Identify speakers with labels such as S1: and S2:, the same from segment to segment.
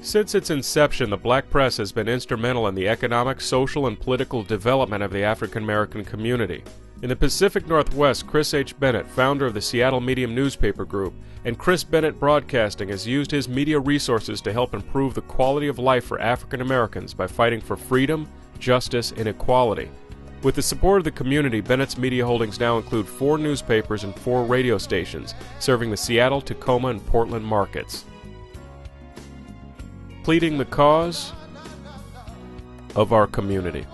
S1: Since its inception, the black press has been instrumental in the economic, social, and political development of the African American community. In the Pacific Northwest, Chris H. Bennett, founder of the Seattle Medium newspaper group, and Chris Bennett Broadcasting has used his media resources to help improve the quality of life for African Americans by fighting for freedom, justice, and equality. With the support of the community, Bennett's media holdings now include 4 newspapers and 4 radio stations, serving the Seattle, Tacoma, and Portland markets. Pleading the cause of our community.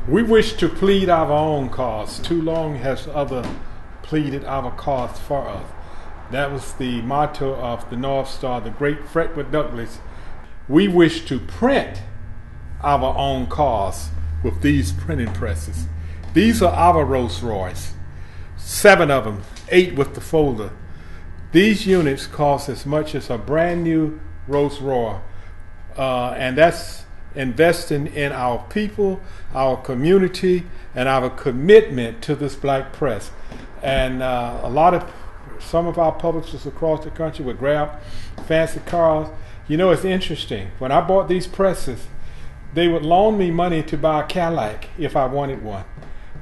S2: We wish to plead our own cause. Too long has other pleaded our cause for us. That was the motto of the North Star, the great Frederick Douglass. We wish to print our own cause with these printing presses. These are our Rolls Royce, 7 of them, 8 with the folder. These units cost as much as a brand new Rolls Royce, and that's investing in our people, our community, and our commitment to this black press. And some of our publishers across the country would grab fancy cars. You know, it's interesting. When I bought these presses, they would loan me money to buy a Cadillac if I wanted one,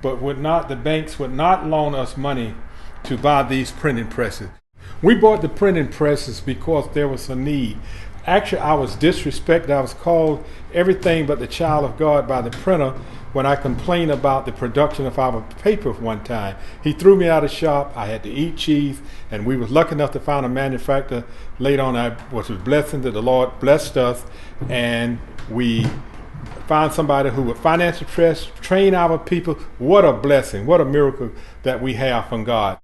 S2: but the banks would not loan us money to buy these printing presses. We bought the printing presses because there was a need. Actually, I was disrespected. I was called everything but the child of God by the printer when I complained about the production of our paper one time. He threw me out of shop. I had to eat cheese, and we was lucky enough to find a manufacturer later on, which was a blessing that the Lord blessed us, and we found somebody who would finance the press, train our people. What a blessing, what a miracle that we have from God.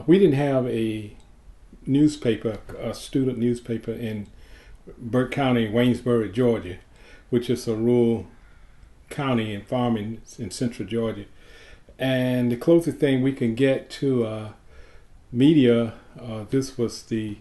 S2: We didn't have a newspaper, a student newspaper in Burke County, Waynesboro, Georgia, which is a rural county and farming in central Georgia. And the closest thing we can get to media, this was the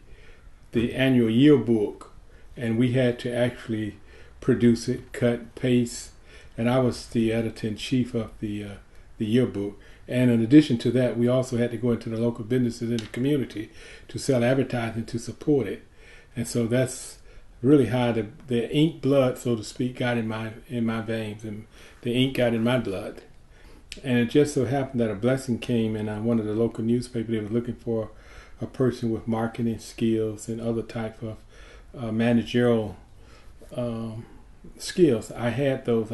S2: annual yearbook, and we had to actually produce it, cut, paste, and I was the editor-in-chief of the yearbook. And in addition to that, we also had to go into the local businesses in the community to sell advertising to support it. And so that's really how the ink blood, so to speak, got in my veins, and the ink got in my blood. And it just so happened that a blessing came in one of the local newspapers. They were looking for a person with marketing skills and other type of managerial skills. I had those.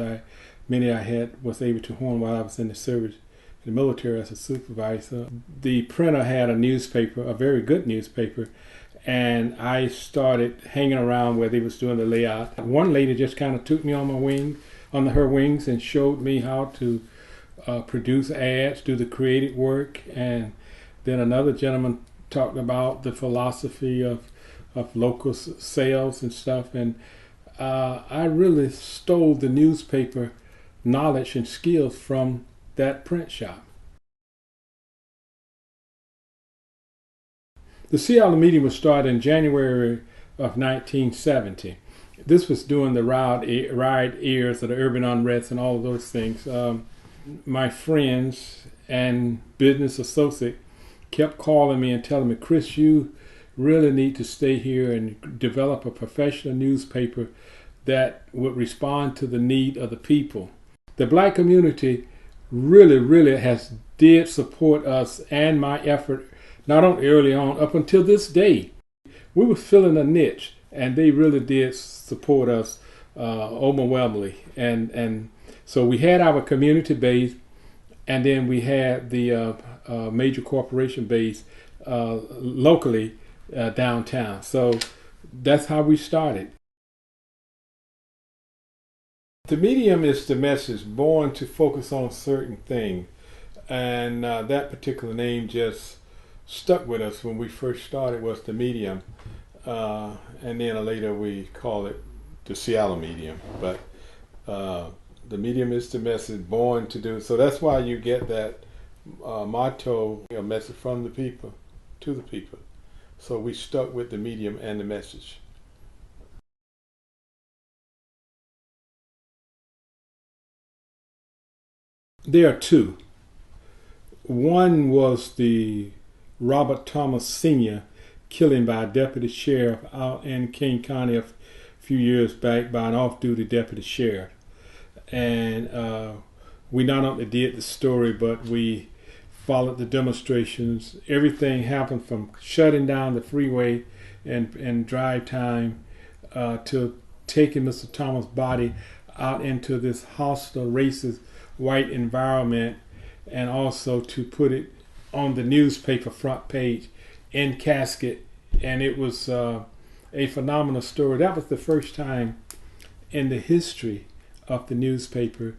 S2: Many I was able to hone while I was in the service. The military as a supervisor. The printer had a newspaper, a very good newspaper, and I started hanging around where they was doing the layout. One lady just kind of took me on her wings, and showed me how to produce ads, do the creative work, and then another gentleman talked about the philosophy of local sales and stuff, and I really stole the newspaper knowledge and skills from that print shop. The Seattle Medium was started in January of 1970. This was during the riot years of the urban unrest and all of those things. My friends and business associates kept calling me and telling me, Chris, you really need to stay here and develop a professional newspaper that would respond to the need of the people. The black community really did support us and my effort, not only early on, up until this day. We were filling a niche, and they really did support us overwhelmingly. And so we had our community base, and then we had the major corporation base locally downtown. So that's how we started. The medium is the message, born to focus on certain things, and that particular name just stuck with us when we first started, was the medium, and then later we call it the Seattle Medium. But the medium is the message, born to do. So that's why you get that motto, a message from the people to the people. So we stuck with the medium and the message. There are 2. One was the Robert Thomas Sr. killing by a deputy sheriff out in King County a few years back by an off-duty deputy sheriff. And we not only did the story, but we followed the demonstrations. Everything happened from shutting down the freeway and drive time to taking Mr. Thomas' body out into this hostile, racist, white environment, and also to put it on the newspaper front page in casket. And it was a phenomenal story. That was the first time in the history of the newspaper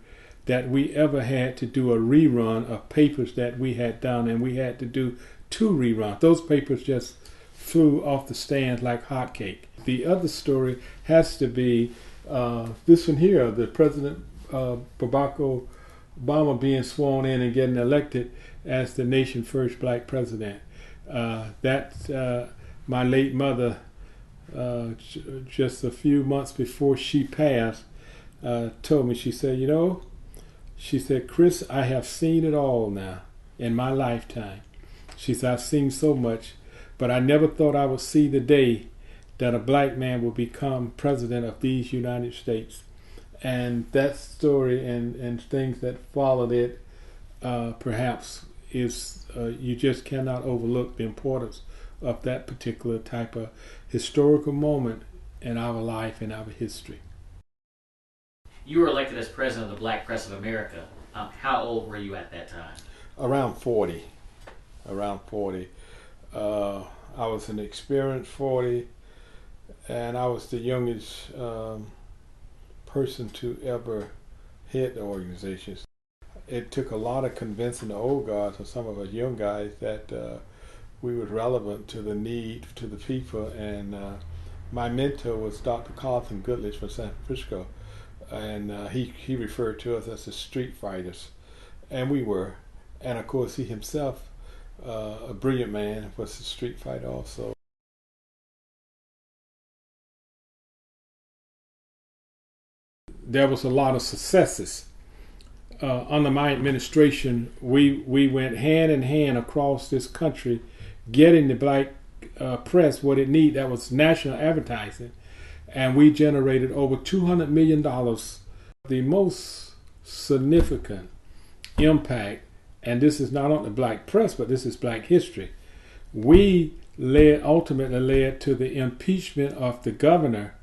S2: that we ever had to do a rerun of papers that we had done, and we had to do 2 reruns. Those papers just flew off the stands like hotcake. The other story has to be this one here, the President Barack Obama being sworn in and getting elected as the nation's first black president. My late mother, just a few months before she passed, told me, she said, Chris, I have seen it all now in my lifetime. She said, I've seen so much, but I never thought I would see the day that a black man will become president of these United States. And that story and things that followed it perhaps is, you just cannot overlook the importance of that particular type of historical moment in our life and our history.
S3: You were elected as president of the Black Press of America. How old were you at that time?
S2: Around 40. I was an experienced 40, and I was the youngest person to ever head the organizations. It took a lot of convincing the old guys and some of us young guys that we were relevant to the need to the people. And my mentor was Dr. Carlton Goodrich from San Francisco, and he referred to us as the street fighters, and we were. And of course, he himself, a brilliant man, was a street fighter also. There was a lot of successes. Under my administration, we went hand in hand across this country, getting the black press what it needed. That was national advertising. And we generated over $200 million. The most significant impact, and this is not only black press, but this is black history. We ultimately led to the impeachment of the governor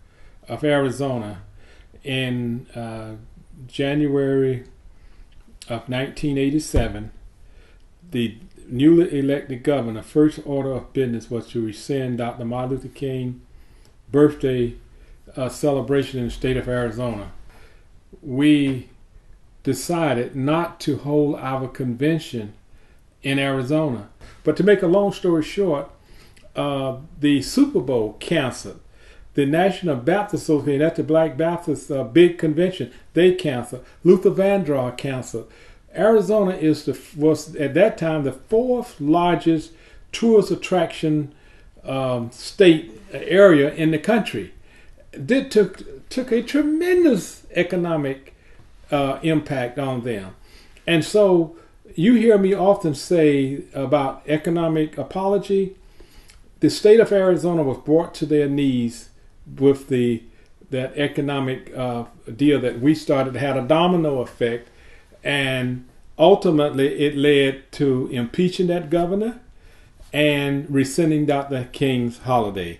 S2: of Arizona in January of 1987. The newly elected governor, first order of business was to rescind Dr. Martin Luther King birthday celebration in the state of Arizona. We decided not to hold our convention in Arizona. But to make a long story short, the Super Bowl canceled. The National Baptist Association, that's the Black Baptist big convention, they canceled. Luther Vandross canceled. Arizona was at that time the 4th largest tourist attraction state area in the country. It took a tremendous economic impact on them. And so you hear me often say about economic apology. The state of Arizona was brought to their knees with that economic deal that we started. Had a domino effect, and ultimately it led to impeaching that governor and rescinding Dr. King's holiday.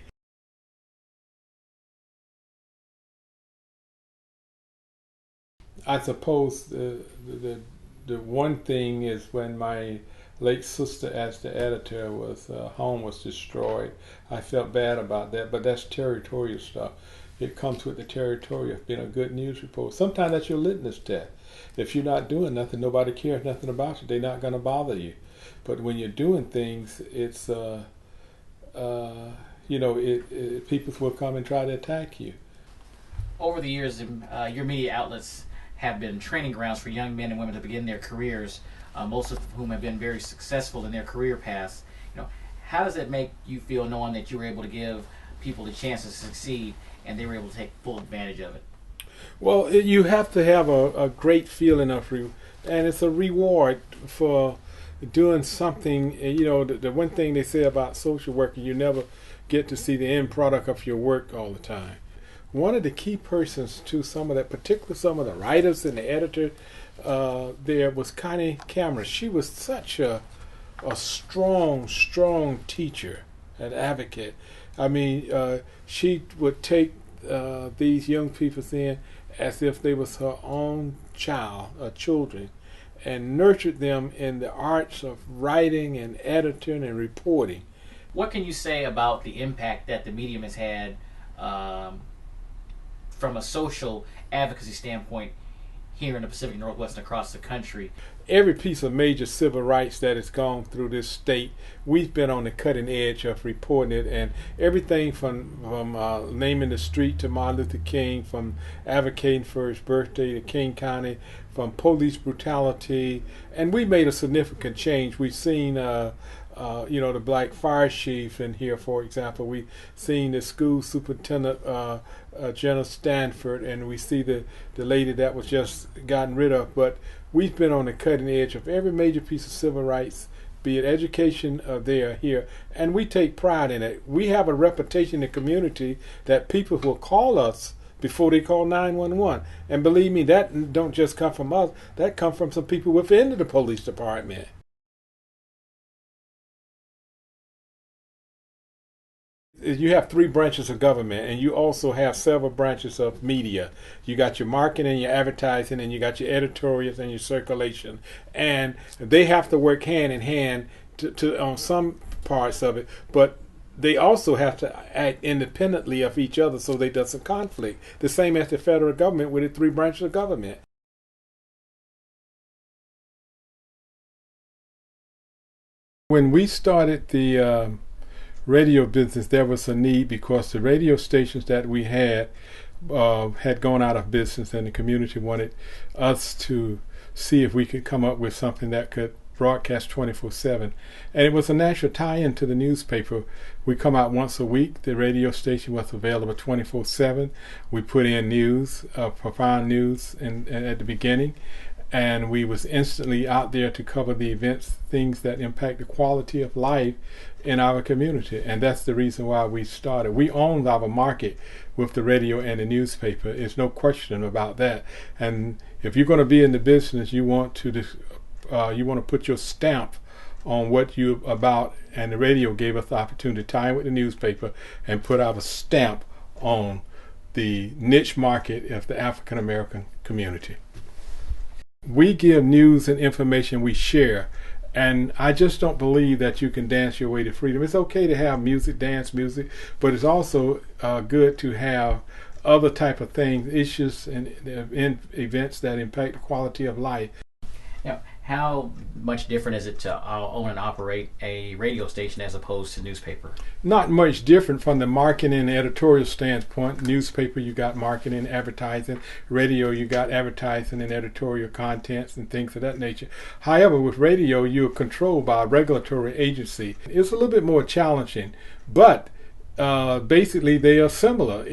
S2: I suppose the one thing is when my late sister as the editor home was destroyed. I felt bad about that, but that's territorial stuff. It comes with the territory of being a good news reporter. Sometimes that's your litmus test. If you're not doing nothing, nobody cares nothing about you. They're not going to bother you. But when you're doing things, it's people will come and try to attack you.
S3: Over the years, your media outlets have been training grounds for young men and women to begin their careers, most of whom have been very successful in their career paths. How does it make you feel knowing that you were able to give people the chance to succeed and they were able to take full advantage of it?
S2: Well, you have to have a great feeling of and it's a reward for doing something. You know, the one thing they say about social worker, you never get to see the end product of your work all the time. One of the key persons to some of that, particularly some of the writers and the editor, there was Connie Cameron. She was such a strong teacher, an advocate. I mean, she would take these young people in as if they was her own children, and nurtured them in the arts of writing and editing and reporting.
S3: What can you say about the impact that the medium has had from a social advocacy standpoint here in the Pacific Northwest and across the country?
S2: Every piece of major civil rights that has gone through this state, we've been on the cutting edge of reporting it, and everything from naming the street to Martin Luther King, from advocating for his birthday to King County, from police brutality, and we made a significant change. We've seen the black fire chief in here, for example. We've seen the school superintendent, Jenna Stanford, and we see the lady that was just gotten rid of. But we've been on the cutting edge of every major piece of civil rights, be it education there, here, and we take pride in it. We have a reputation in the community that people will call us before they call 911. And believe me, that don't just come from us, that come from some people within the police department. You have 3 branches of government, and you also have several branches of media. You got your marketing, your advertising, and you got your editorials and your circulation. And they have to work hand in hand to on some parts of it, but they also have to act independently of each other so there doesn't conflict. The same as the federal government with the 3 branches of government. When we started the radio business, there was a need because the radio stations that we had gone out of business, and the community wanted us to see if we could come up with something that could broadcast 24/7. And it was a natural tie-in to the newspaper. We come out once a week. The radio station was available 24/7. We put in news, profound news at the beginning, and we was instantly out there to cover the events, things that impact the quality of life in our community. And that's the reason why we started. We owned our market with the radio and the newspaper. There's no question about that. And if you're going to be in the business, you want to put your stamp on what you're about, and the radio gave us the opportunity to tie in with the newspaper and put our stamp on the niche market of the African American community. We give news and information, we share, and I just don't believe that you can dance your way to freedom. It's okay to have music, dance music, but it's also good to have other type of things, issues and events that impact the quality of life.
S3: Now, how much different is it to own and operate a radio station as opposed to newspaper?
S2: Not much different from the marketing and editorial standpoint. Newspaper, you got marketing, advertising. Radio, you got advertising and editorial contents and things of that nature. However, with radio, you're controlled by a regulatory agency. It's a little bit more challenging, but basically they are similar.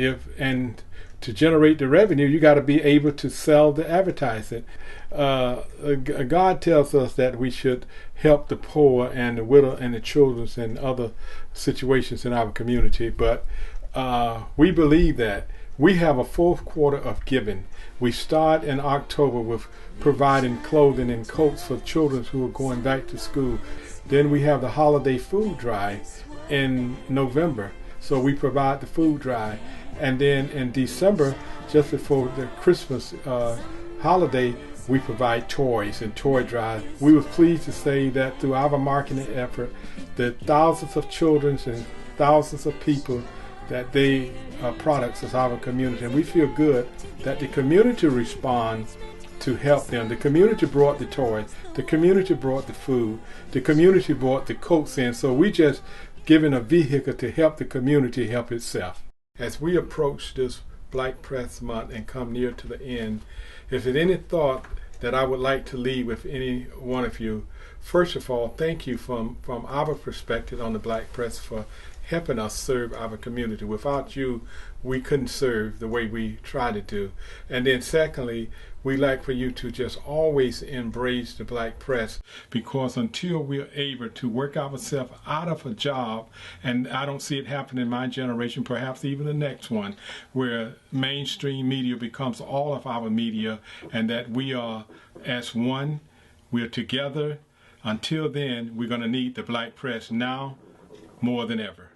S2: To generate the revenue, you got to be able to sell the advertising. God tells us that we should help the poor and the widow and the children and other situations in our community, but we believe that we have a 4th quarter of giving. We start in October with providing clothing and coats for children who are going back to school. Then we have the holiday food drive in November, so we provide the food drive. And then in December, just before the Christmas holiday, we provide toys and toy drives. We were pleased to say that through our marketing effort, that thousands of children and thousands of people, that they are products of our community. And we feel good that the community responds to help them. The community brought the toys, the community brought the food, the community brought the coats in. So we just given a vehicle to help the community help itself. As we approach this Black Press Month and come near to the end, if there's any thought that I would like to leave with any one of you, first of all, thank you from our perspective on the Black Press for helping us serve our community. Without you, we couldn't serve the way we try to do. And then secondly, we like for you to just always embrace the black press, because until we're able to work ourselves out of a job, and I don't see it happen in my generation, perhaps even the next one, where mainstream media becomes all of our media, and that we are as one, we're together. Until then, we're going to need the black press now more than ever.